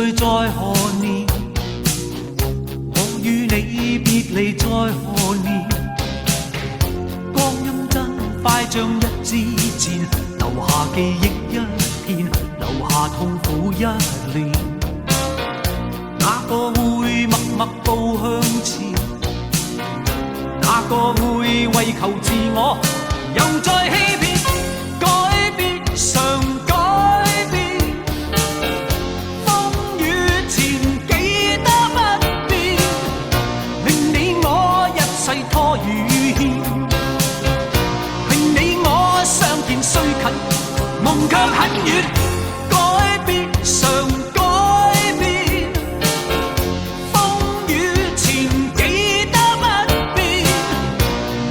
醉在何年？我與你別離在何年？光陰真快像一支箭，留下記憶一片，留下痛苦一年。哪個會默默步向前？哪個會為求自我又再欺騙？改變常改變，風雨前記得不變，令你我一世拖與欠，令你我相見雖近，夢卻很遠。改變常改變，風雨前記得不變，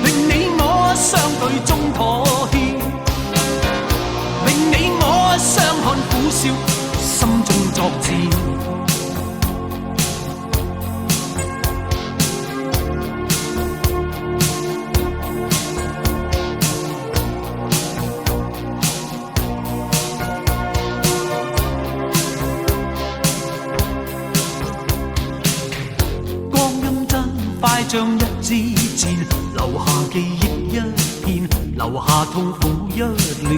令你我相對中妥協，令你我相看苦笑，心中作戰。快像一支箭，留下記憶一片，留下痛苦一年。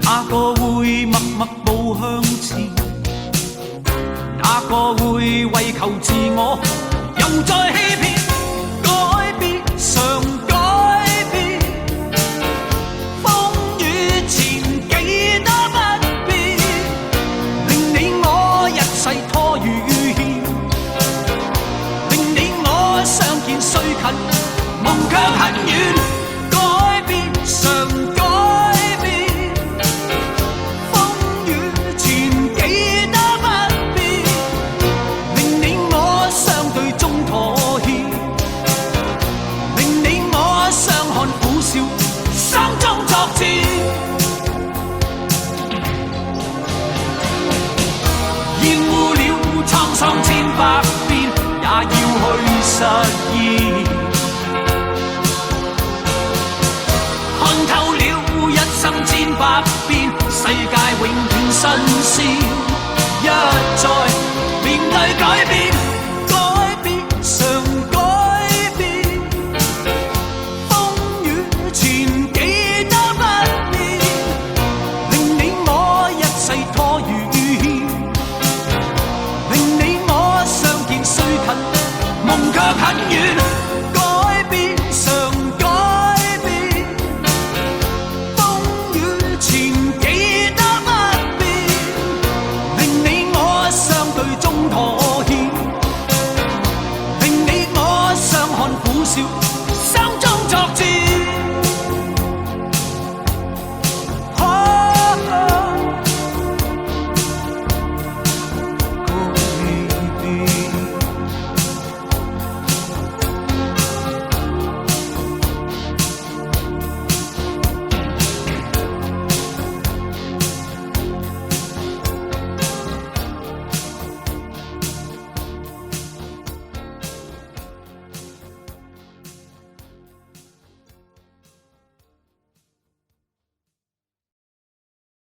哪個會默默步向前？哪個會為求自我又再欺騙？改變常改變，風雨前記得不變，令你我一世拖與欠，相見雖近，夢卻很遠。改變常改變，風雨前記得不變，令你我相對中妥協，令你我相看苦笑，心中作戰。厭惡了滄桑千百遍，也要去實現，看透了一生千百變，世界永遠新鮮。一再面對改變，改變常改變，風雨前記得不變，令你我一世拖與